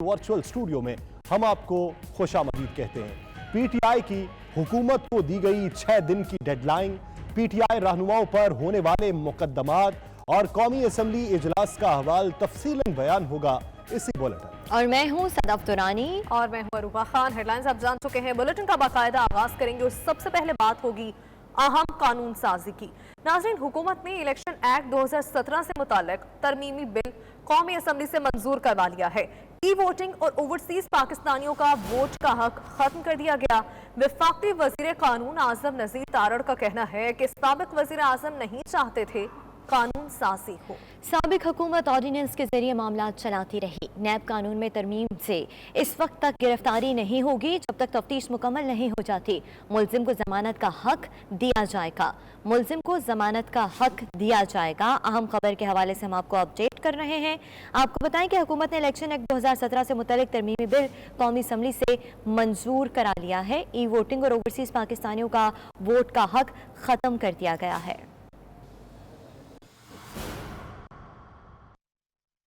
Virtual studio میں ہم آپ کو خوش آمدید کہتے ہیں۔ پی ٹی آئی کی حکومت کو دی گئی 6 دن کی ڈیڈ لائن، پی ٹی آئی رہنماؤں پر ہونے والے مقدمات اور قومی اسمبلی اجلاس کا احوال تفصیلاً بیان ہوگا اسی بلیٹن۔ اور میں ہوں صدف تورانی اور میں ہوں عروبہ خان۔ ہیڈ لائنز آپ جان چکے ہیں، بلیٹن کا باقاعدہ آغاز کریں گے اور سب سے پہلے بات ہوگی اہم قانون سازی کی۔ ناظرین، حکومت نے الیکشن ایکٹ 2017 سے متعلق ترمیمی بل قومی اسمبلی سے منظور کروا لیا ہے۔ ای ووٹنگ اور اوورسیز پاکستانیوں کا ووٹ کا حق ختم کر دیا گیا۔ وفاقی وزیر قانون اعظم نذیر تارڑ کا کہنا ہے کہ سابق وزیر اعظم نہیں چاہتے تھے قانون سازی ہو۔ سابق حکومت آرڈیننس کے ذریعے معاملات چلاتی رہی۔ نیب قانون میں ترمیم سے اس وقت تک گرفتاری نہیں ہوگی جب تک تفتیش مکمل نہیں ہو جاتی۔ ملزم کو ضمانت کا حق دیا جائے گا۔ ملزم کو ضمانت کا حق دیا جائے گا۔ اہم خبر کے حوالے سے ہم آپ کو اپڈیٹ کر رہے ہیں۔ آپ کو بتائیں کہ حکومت نے الیکشن ایکٹ 2017 سے متعلق ترمیمی بل قومی اسمبلی سے منظور کرا لیا ہے۔ ای ووٹنگ اور اوورسیز پاکستانیوں کا ووٹ کا حق ختم کر دیا گیا ہے۔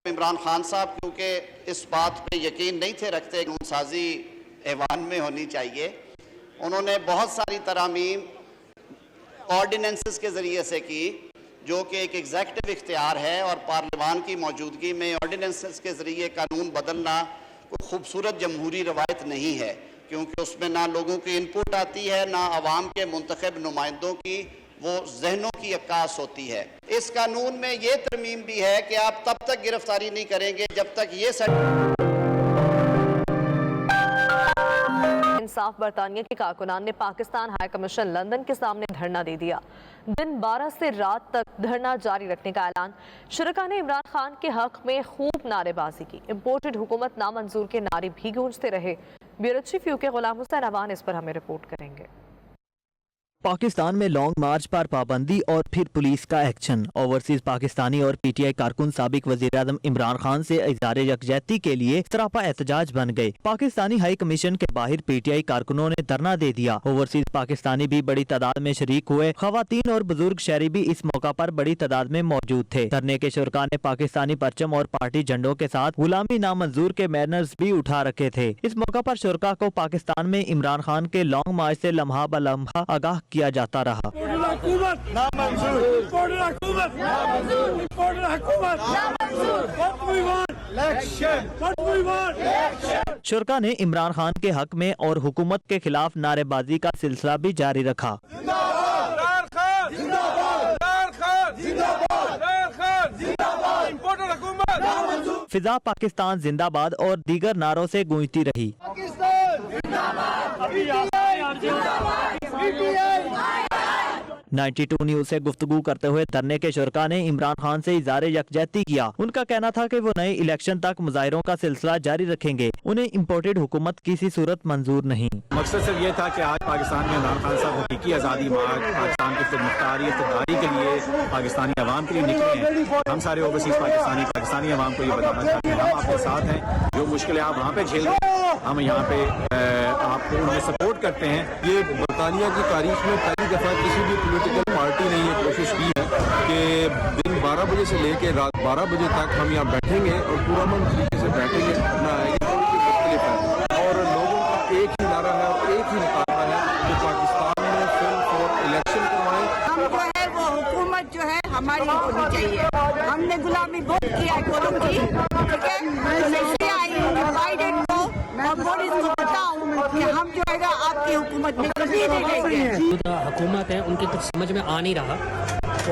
عمران خان صاحب کیونکہ اس بات پہ یقین نہیں تھے رکھتے کہ قانون سازی ایوان میں ہونی چاہیے، انہوں نے بہت ساری ترامیم آرڈیننسز کے ذریعے سے کی، جو کہ ایک ایگزیکٹو اختیار ہے، اور پارلیمان کی موجودگی میں آرڈیننسز کے ذریعے قانون بدلنا کوئی خوبصورت جمہوری روایت نہیں ہے، کیونکہ اس میں نہ لوگوں کی انپوٹ آتی ہے، نہ عوام کے منتخب نمائندوں کی وہ ذہنوں کی عکاس ہوتی ہے۔ اس قانون میں یہ ترمیم بھی ہے کہ آپ تب تک گرفتاری نہیں کریں گے جب تک یہ انصاف برطانیہ کے کارکنان نے پاکستان ہائی کمیشن لندن کے سامنے دھرنا دے دیا۔ دن 12 سے رات تک دھرنا جاری رکھنے کا اعلان۔ شرکاء نے عمران خان کے حق میں خوب نعرے بازی کی۔ امپورٹڈ حکومت نامنظور کے نعرے بھی گونجتے رہے۔ بیورو چیف یو کے غلام حسین اوان اس پر ہمیں رپورٹ کریں گے۔ پاکستان میں لانگ مارچ پر پابندی اور پھر پولیس کا ایکشن۔ اوورسیز پاکستانی اور پی ٹی آئی کارکن سابق وزیر اعظم عمران خان سے اظہار یکجہتی کے لیے سراپا احتجاج بن گئے۔ پاکستانی ہائی کمیشن کے باہر پی ٹی آئی کارکنوں نے دھرنا دے دیا۔ اوورسیز پاکستانی بھی بڑی تعداد میں شریک ہوئے۔ خواتین اور بزرگ شہری بھی اس موقع پر بڑی تعداد میں موجود تھے۔ دھرنے کے شرکاء نے پاکستانی پرچم اور پارٹی جھنڈوں کے ساتھ غلامی نامنظور کے بینرز بھی اٹھا رکھے تھے۔ اس موقع پر شرکاء کو پاکستان میں عمران خان کے لانگ مارچ سے لمحہ بلمحہ آگاہ کیا جاتا رہا۔ شرکاء نے عمران خان کے حق میں اور حکومت کے خلاف نعرے بازی کا سلسلہ بھی جاری رکھا۔ فضا پاکستان زندہ باد اور دیگر نعروں سے گونجتی رہی۔ 92 نیوز سے گفتگو کرتے ہوئے دھرنے کے شرکاء نے عمران خان سے اظہار یکجہتی کیا۔ ان کا کہنا تھا کہ وہ نئے الیکشن تک مظاہروں کا سلسلہ جاری رکھیں گے۔ انہیں امپورٹڈ حکومت کسی صورت منظور نہیں۔ مقصد صرف یہ تھا کہ آج پاکستان میں عمران خان صاحب حقیقی آزادی مارچ پاکستان کی خود مختاری اقتداری کے لیے پاکستانی عوام کے لیے نکلے ہیں۔ ہم سارے اوورسیز پاکستانی عوام کو یہ بتانا چاہتے ہیں ہم آپ کے ساتھ ہیں۔ جو مشکلیں آپ وہاں پہ جھیل رہے ہیں ہم یہاں پہ آپ کو انہیں سپورٹ کرتے ہیں۔ یہ برطانیہ کی تاریخ میں پہلی دفعہ کسی بھی پولیٹیکل پارٹی نے یہ کوشش کی ہے کہ دن 12 بجے سے لے کے رات 12 بجے تک ہم یہاں بیٹھیں گے اور پورا من طریقے سے بیٹھیں گے۔ یہ مختلف ہے اور لوگوں کا ایک ہی نعرہ ہے اور ایک ہی مطالبہ ہے کہ پاکستان میں صرف اور الیکشن کروائیں۔ ہم جو ہے وہ حکومت جو ہے ہماری ہونی چاہیے۔ ہم نے غلامی بہت کیا ہے قوم کی، ٹھیک ہے، بائیڈن کو اور مودی کو بتاؤ کہ ہم جو ہے آپ کی حکومت میں کبھی نہیں لیں گے۔ حکومت ہے ان کی کچھ سمجھ میں آ نہیں رہا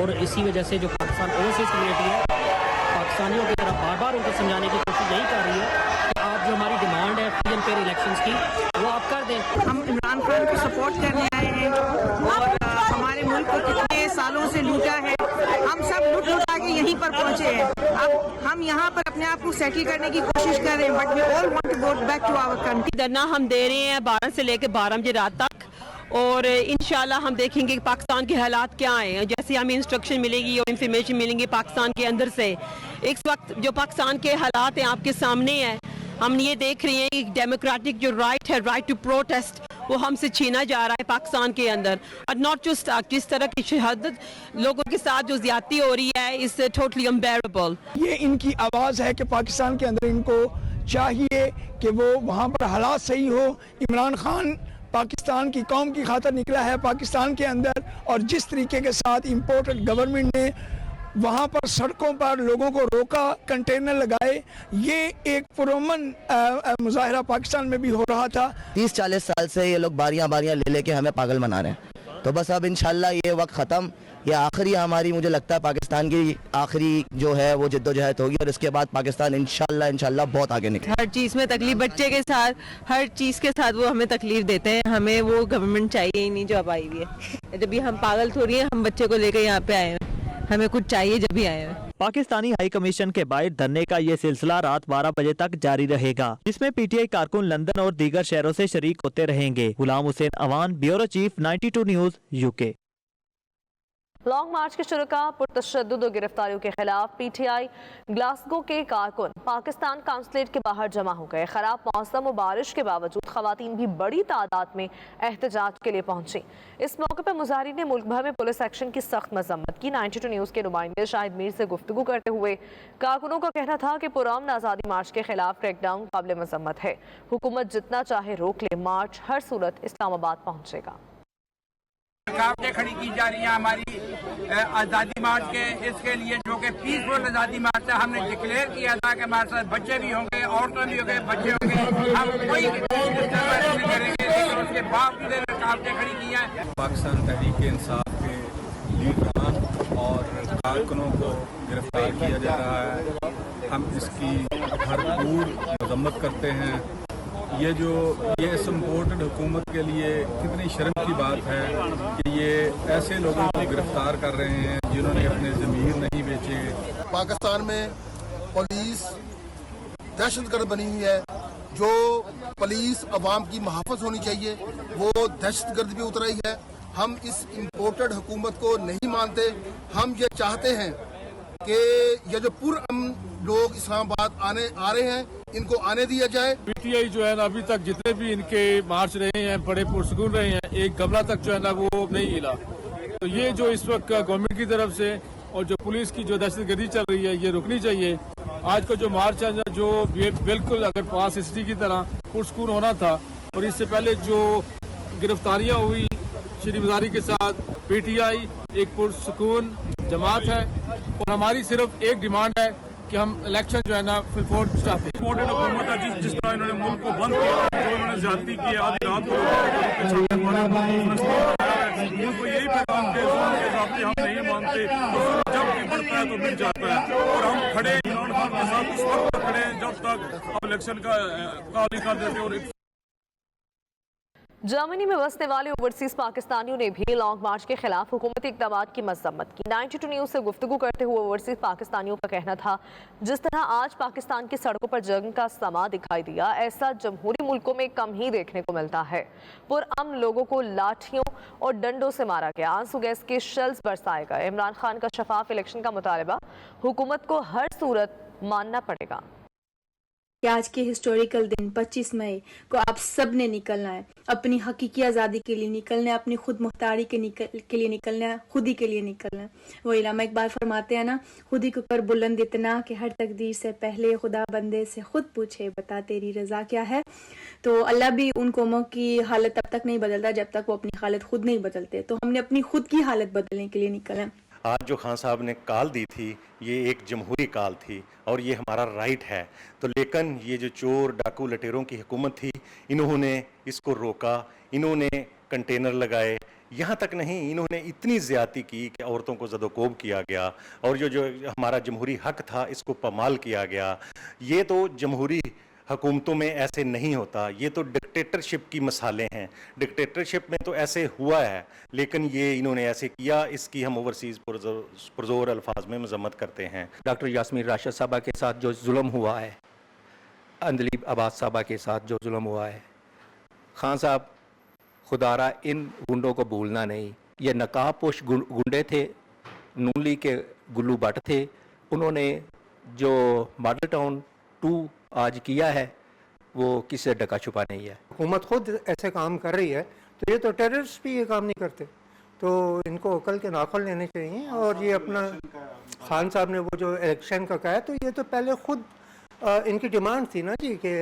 اور اسی وجہ سے جو پاکستان اوورسیز کمیونٹی ہے پاکستانیوں کی طرف بار بار ان کو سمجھانے کی کوشش یہی کر رہی ہے کہ آپ جو ہماری ڈیمانڈ ہے فری اینڈ فیئر الیکشنز کی وہ آپ کر دیں۔ ہم عمران خان کو سپورٹ کرنے آئے ہیں اور ہمارے ملک کو کتنے سالوں سے لوٹا ہے، ہم سب لوٹ لوٹا کے یہیں پر پہنچے ہیں۔ اب ہم یہاں پر اپنے آپ کو سیٹل کرنے کی کوشش کر رہے ہیں، but we all want to go back to our country. دھرنا ہم دے رہے ہیں 12 سے لے کے 12 بجے رات تک، اور انشاءاللہ ہم دیکھیں گے کہ پاکستان کے حالات کیا ہیں۔ جیسے ہمیں انسٹرکشن ملے گی اور انفارمیشن ملیں گی پاکستان کے اندر سے، اس وقت جو پاکستان کے حالات ہیں آپ کے سامنے ہیں۔ ہم یہ دیکھ رہے ہیں کہ ڈیموکریٹک جو رائٹ ہے، رائٹ ٹو پروٹیسٹ، وہ ہم سے چھینا جا رہا ہے پاکستان کے اندر، اور ناٹ جسٹ جس طرح کی شہادت لوگوں کے ساتھ جو زیادتی ہو رہی ہے، اس ٹوٹلی امبیریبل۔ یہ ان کی آواز ہے کہ پاکستان کے اندر ان کو چاہیے کہ وہ وہاں پر حالات صحیح ہو. عمران خان پاکستان کی قوم کی خاطر نکلا ہے پاکستان کے اندر, اور جس طریقے کے ساتھ امپورٹڈ گورنمنٹ نے وہاں پر سڑکوں پر لوگوں کو روکا, کنٹینر لگائے, یہ ایک پرامن مظاہرہ پاکستان میں بھی ہو رہا تھا. 30-40 سال سے یہ لوگ باریاں لے لے کے ہمیں پاگل بنا رہے ہیں. تو بس اب انشاءاللہ یہ وقت ختم, یہ آخری ہماری مجھے لگتا ہے پاکستان کی آخری جو ہے وہ جدوجہد ہوگی, اور اس کے بعد پاکستان انشاءاللہ بہت آگے نکلے. ہر چیز میں تکلیف, بچے کے ساتھ ہر چیز کے ساتھ وہ ہمیں تکلیف دیتے ہیں. ہمیں وہ گورنمنٹ چاہیے ہی نہیں جو اب آئی ہوئی ہے. جب بھی ہم پاگل تھوڑی ہیں, ہم بچے کو لے کے یہاں پہ آئے ہیں, ہمیں کچھ چاہیے جب بھی آئے ہیں. پاکستانی ہائی کمیشن کے باہر دھرنے کا یہ سلسلہ رات 12 بجے تک جاری رہے گا, جس میں پی ٹی آئی کارکن لندن اور دیگر شہروں سے شریک ہوتے رہیں گے. Ghulam Hussain Awan, bureau chief, 92 news, UK. Long march کے شرکاء پرتشدد و گرفتاریوں کے خلاف پی ٹی آئی گلاسگو کے کارکن پاکستان کانسولیٹ کے باہر جمع ہو گئے. خراب موسم و بارش کے باوجود خواتین بھی بڑی تعداد میں احتجاج کے لیے پہنچی. اس موقع پر مظاہرین نے ملک بھر میں پولیس ایکشن کی سخت مذمت کی. 92 نیوز کے نمائندے شاہد میر سے گفتگو کرتے ہوئے کارکنوں کا کہنا تھا کہ پرامن آزادی مارچ کے خلاف کریک ڈاؤن قابل مذمت ہے. حکومت جتنا چاہے روک لے, مارچ ہر صورت اسلام آباد پہنچے گا. رکاوٹیں کھڑی کی جا رہی ہیں ہماری آزادی مارچ کے, اس کے لیے جو کہ پیسفل آزادی مارچ ہے. ہم نے ڈکلیئر کیا تھا کہ ہمارے ساتھ بچے بھی ہوں گے, عورتیں بھی ہوں گے, بچے ہوں گے, ہم کوئی ڈسٹربنس نہیں کریں گے, لیکن اس کے باوجود رکاوٹیں کھڑی کی ہیں. پاکستان تحریک انصاف کے لیڈران اور کارکنوں کو گرفتار کیا جا رہا ہے. ہم اس کی بھرپور مذمت کرتے ہیں. یہ اس امپورٹڈ حکومت کے لیے کتنی شرم کی بات ہے کہ یہ ایسے لوگوں کو گرفتار کر رہے ہیں جنہوں نے اپنے ضمیر نہیں بیچے. پاکستان میں پولیس دہشت گرد بنی ہوئی ہے. جو پولیس عوام کی محافظ ہونی چاہیے وہ دہشت گرد بھی اتر رہی ہے. ہم اس امپورٹڈ حکومت کو نہیں مانتے. ہم یہ چاہتے ہیں کہ یہ جو پرامن لوگ اسلام آباد آ رہے ہیں ان کو آنے دیا جائے. پی ٹی آئی جو ہے نا ابھی تک جتنے بھی ان کے مارچ رہے ہیں بڑے پرسکون رہے ہیں, ایک گملہ تک جو ہے نا وہ نہیں ہلا. تو یہ جو اس وقت گورنمنٹ کی طرف سے اور جو پولیس کی جو دہشت گردی چل رہی ہے یہ رکنی چاہیے. آج کا جو مارچ ہے جو بالکل اگر 5 کی طرح پرسکون ہونا تھا, اور اس سے پہلے جو گرفتاریاں ہوئی شری مزاری کے ساتھ, پی ٹی آئی ایک پرسکون جماعت ہے اور ہماری صرف ایک ڈیمانڈ ہے کہ ہم الیکشن جو ہے نا فل فورس چاہتے ہیں. حکومت ہے جس طرح انہوں نے ملک کو بند کیا, جو انہوں نے زیادتی کی آدھی رات کو یہی پیغام کے ضابطے ہم نہیں مانتے. جب بھی بڑھتا ہے تو مل جاتا ہے, اور ہم کھڑے عمران خان کے ساتھ اس وقت کھڑے ہیں جب تک اب الیکشن کا کال کر دیتے. اور جرمنی میں بسنے والے اوورسیز پاکستانیوں نے بھی لانگ مارچ کے خلاف حکومتی اقدامات کی مذمت کی. 92 نیوز سے گفتگو کرتے ہوئے اوورسیز پاکستانیوں کا کہنا تھا جس طرح آج پاکستان کی سڑکوں پر جنگ کا سما دکھائی دیا, ایسا جمہوری ملکوں میں کم ہی دیکھنے کو ملتا ہے. پرامن لوگوں کو لاٹھیوں اور ڈنڈوں سے مارا گیا, آنسو گیس کے شیلز برسائے گئے. عمران خان کا شفاف الیکشن کا مطالبہ, حکومت کو ہر صورت ماننا پڑے گا. کہ آج کے ہسٹوریکل دن 25 مئی کو آپ سب نے نکلنا ہے, اپنی حقیقی آزادی کے لیے نکلنا ہے, اپنی خود مختاری کے لیے نکلنا ہے, خود ہی کے لیے نکلنا ہے. وہ علامہ اقبال فرماتے ہیں نا, خود ہی کے اوپر بلند اتنا کہ ہر تقدیر سے پہلے خدا بندے سے خود پوچھے بتا تیری رضا کیا ہے. تو اللہ بھی ان قوموں کی حالت تب تک نہیں بدلتا جب تک وہ اپنی حالت خود نہیں بدلتے. تو ہم نے اپنی خود کی حالت بدلنے کے لیے نکلنا ہے. آج جو خان صاحب نے کال دی تھی یہ ایک جمہوری کال تھی اور یہ ہمارا رائٹ ہے. تو لیکن یہ جو چور ڈاکو لٹیروں کی حکومت تھی, انہوں نے اس کو روکا, انہوں نے کنٹینر لگائے, یہاں تک نہیں انہوں نے اتنی زیادتی کی کہ عورتوں کو زد و کوب کیا گیا, اور جو ہمارا جمہوری حق تھا اس کو پامال کیا گیا. یہ تو جمہوری حکومتوں میں ایسے نہیں ہوتا, یہ تو ڈکٹیٹرشپ کی مثالیں ہیں. ڈکٹیٹرشپ میں تو ایسے ہوا ہے, لیکن یہ انہوں نے ایسے کیا, اس کی ہم اوورسیز پرزور الفاظ میں مذمت کرتے ہیں. ڈاکٹر یاسمین راشد صاحبہ کے ساتھ جو ظلم ہوا ہے, اندلیب عباس صاحبہ کے ساتھ جو ظلم ہوا ہے, خان صاحب خدارہ ان گنڈوں کو بھولنا نہیں. یہ نقاب پوش گنڈے تھے, نون لیگ کے گلو بٹ تھے. انہوں نے جو ماڈل ٹاؤن 2 آج کیا ہے وہ کسی سے ڈکا چھپا نہیں ہے. حکومت خود ایسے کام کر رہی ہے تو یہ تو ٹیررسٹ بھی یہ کام نہیں کرتے, تو ان کو عقل کے ناخن لینے چاہیے. اور یہ اپنا خان صاحب نے وہ جو الیکشن کا کہا ہے, تو یہ تو پہلے خود ان کی ڈیمانڈ تھی نا جی کہ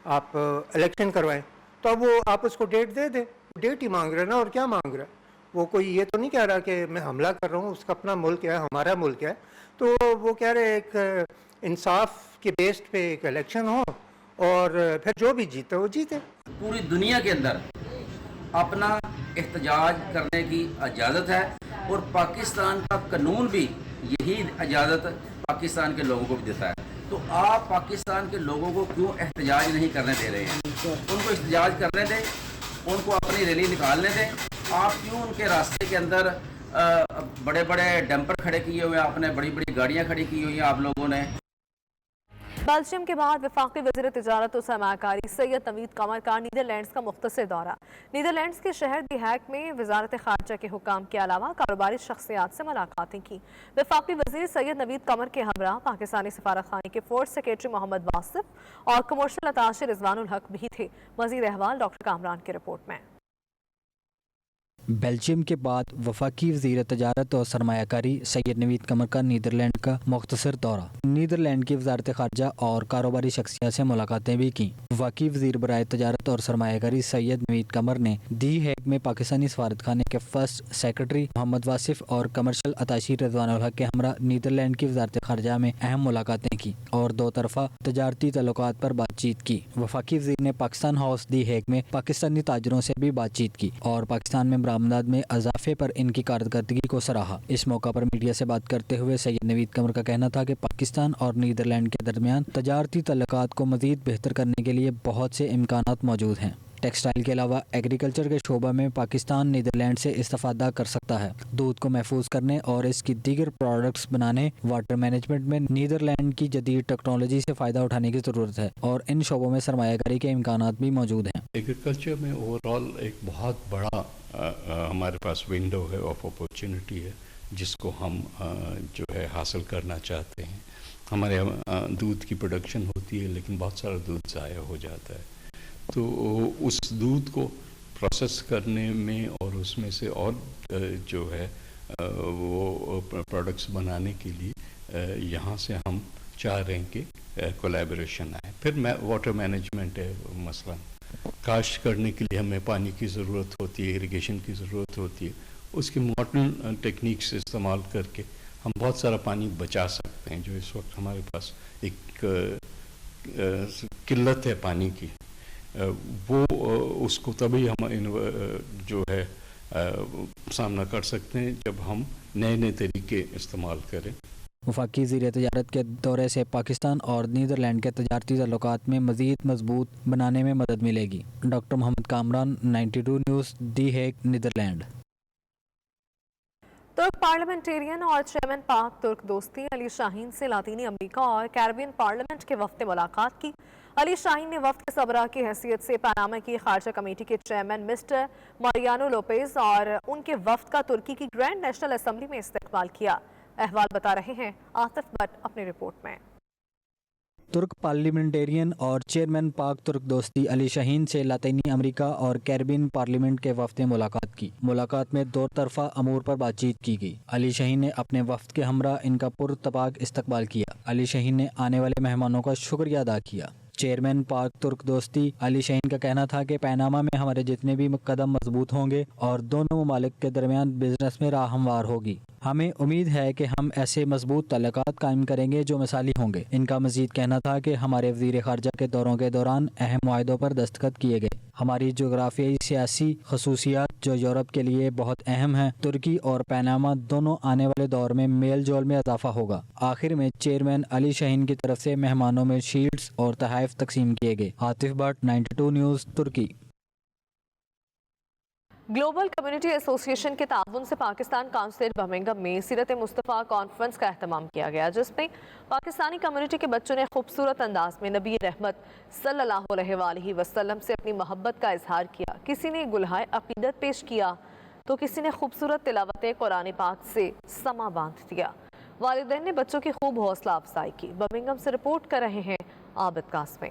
آپ الیکشن کروائیں، تو اب وہ آپ اس کو ڈیٹ دے دیں، ڈیٹ ہی مانگ رہے ہیں نا، اور کیا مانگ رہے ہیں وہ؟ کوئی یہ تو نہیں کہہ رہا کہ میں حملہ کر رہا ہوں، اس کا اپنا ملک ہے، ہمارا ملک ہے، تو وہ کہہ رہے ایک انصاف کے بیسڈ پہ ایک الیکشن ہو اور پھر جو بھی جیتے وہ جیتے۔ پوری دنیا کے اندر اپنا احتجاج کرنے کی اجازت ہے اور پاکستان کا قانون بھی یہی اجازت پاکستان کے لوگوں کو بھی دیتا ہے، تو آپ پاکستان کے لوگوں کو کیوں احتجاج نہیں کرنے دے رہے ہیں؟ ان کو احتجاج کرنے دیں، ان کو اپنی ریلی نکالنے دیں، آپ کیوں ان کے راستے کے اندر بڑے بڑے ڈمپر کھڑے کیے ہوئے ہیں، آپ نے بڑی بڑی گاڑیاں کھڑی کی ہوئی ہیں آپ لوگوں نے؟ بیلجیم کے بعد وفاقی وزیر تجارت و سرمایہ کاری سید نوید قمر کا نیدرلینڈز کا مختصر دورہ۔ نیدرلینڈز کے شہر دی ہیگ میں وزارت خارجہ کے حکام کے علاوہ کاروباری شخصیات سے ملاقاتیں کی۔ وفاقی وزیر سید نوید قمر کے ہمراہ پاکستانی سفارت خانے کے فورس سیکریٹری محمد واصف اور کمرشل اتاشے رضوان الحق بھی تھے۔ مزید احوال ڈاکٹر کامران کی رپورٹ میں۔ بیلجیم کے بعد وفاقی وزیر تجارت اور سرمایہ کاری سید نوید قمر کا نیدرلینڈ کا مختصر دورہ۔ نیدرلینڈ کی وزارت خارجہ اور کاروباری شخصیات سے ملاقاتیں بھی کی۔ وفاقی وزیر برائے تجارت اور سرمایہ کاری سید نوید قمر نے دی ہیگ میں پاکستانی سفارت خانے کے فرسٹ سیکرٹری محمد واصف اور کمرشل اتاشی رضوان الحق کے ہمراہ نیدرلینڈ کی وزارت خارجہ میں اہم ملاقاتیں کی اور دو طرفہ تجارتی تعلقات پر بات چیت کی۔ وفاقی وزیر نے پاکستان ہاؤس دی ہیگ میں پاکستانی تاجروں سے بھی بات چیت کی اور پاکستان میں برآمدات میں اضافے پر ان کی کارکردگی کو سراہا۔ اس موقع پر میڈیا سے بات کرتے ہوئے سید نوید قمر کا کہنا تھا کہ پاکستان اور نیدرلینڈ کے درمیان تجارتی تعلقات کو مزید بہتر کرنے کے لیے بہت سے امکانات موجود ہیں۔ ٹیکسٹائل کے علاوہ ایگریکلچر کے شعبہ میں پاکستان نیدرلینڈ سے استفادہ کر سکتا ہے۔ دودھ کو محفوظ کرنے اور اس کی دیگر پروڈکٹس بنانے، واٹر مینجمنٹ میں نیدرلینڈ کی جدید ٹیکنالوجی سے فائدہ اٹھانے کی ضرورت ہے اور ان شعبوں میں سرمایہ کاری کے امکانات بھی موجود ہیں۔ ایگریکلچر میں اوور آل ایک بہت بڑا ہمارے پاس ونڈو ہے آف اپورچونٹی ہے جس کو ہم جو ہے حاصل کرنا چاہتے ہیں۔ ہمارے دودھ کی پروڈکشن ہوتی ہے لیکن بہت سارا دودھ ضائع ہو جاتا ہے، تو اس دودھ کو پروسیس کرنے میں اور اس میں سے اور جو ہے وہ پروڈکٹس بنانے کے لیے یہاں سے ہم چاہ رہے ہیں کہ کولیبریشن آئے۔ پھر واٹر مینجمنٹ ہے، مثلا کاشت کرنے کے لیے ہمیں پانی کی ضرورت ہوتی ہے، اریگیشن کی ضرورت ہوتی ہے، اس کی ماڈرن ٹیکنیکس استعمال کر کے ہم بہت سارا پانی بچا سکتے ہیں جو اس وقت ہمارے پاس ایک قلت ہے پانی کی، وہ اس کو تبھی ہم جو ہے سامنا کر سکتے ہیں جب ہم نئے نئے طریقے استعمال کریں۔ وفاقی وزیر تجارت کے دورے سے پاکستان اور نیدرلینڈ کے تجارتی تعلقات میں مزید مضبوط بنانے میں مدد ملے گی۔ ڈاکٹر محمد کامران، 92 نیوز، دی ہیگ، نیدرلینڈ۔ ترک پارلیمنٹیرین اور چیئرمین پاک ترک دوستی علی شاہین سے لاطینی امریکہ اور کیریبین پارلیمنٹ کے وفد نے ملاقات کی۔ علی شاہین نے وفد کے سربراہ کی حیثیت سے پاناما کی خارجہ کمیٹی کے چیئرمین مسٹر ماریانو لوپیز اور ان کے وفد کا ترکی کی گرینڈ نیشنل اسمبلی میں استقبال کیا۔ احوال بتا رہے ہیں آصف بٹ اپنی رپورٹ میں۔ ترک پارلیمنٹیرین اور چیئرمین پاک ترک دوستی علی شاہین سے لاطینی امریکہ اور کیریبین پارلیمنٹ کے وفد نے ملاقات کی۔ ملاقات میں دو طرفہ امور پر بات چیت کی گئی۔ علی شاہین نے اپنے وفد کے ہمراہ ان کا پرتپاک استقبال کیا۔ علی شاہین نے آنے والے مہمانوں کا شکریہ ادا کیا۔ چیئرمین پاک ترک دوستی علی شاہین کا کہنا تھا کہ پاناما میں ہمارے جتنے بھی قدم مضبوط ہوں گے اور دونوں ممالک کے درمیان بزنس میں راہ ہموار ہوگی۔ ہمیں امید ہے کہ ہم ایسے مضبوط تعلقات قائم کریں گے جو مثالی ہوں گے۔ ان کا مزید کہنا تھا کہ ہمارے وزیر خارجہ کے دوروں کے دوران اہم معاہدوں پر دستخط کیے گئے۔ ہماری جغرافیائی سیاسی خصوصیات جو یورپ کے لیے بہت اہم ہیں، ترکی اور پاناما دونوں آنے والے دور میں میل جول میں اضافہ ہوگا۔ آخر میں چیئرمین علی شاہین کی طرف سے مہمانوں میں شیلڈز اور تحائف تقسیم کیے گئے۔ عاطف بٹ، 92 نیوز، ترکی۔ گلوبل کمیونٹی ایسوسی ایشن کے تعاون سے پاکستان کونسلیٹ برمنگھم میں سیرت مصطفیٰ کانفرنس کا اہتمام کیا گیا، جس میں پاکستانی کمیونٹی کے بچوں نے خوبصورت انداز میں نبی رحمت صلی اللہ علیہ وآلہ وسلم سے اپنی محبت کا اظہار کیا۔ کسی نے گلہائے عقیدت پیش کیا تو کسی نے خوبصورت تلاوت قرآن پاک سے سما باندھ دیا۔ والدین نے بچوں کی خوب حوصلہ افزائی کی۔ برمنگھم سے رپورٹ کر رہے ہیں عابد قاسمی۔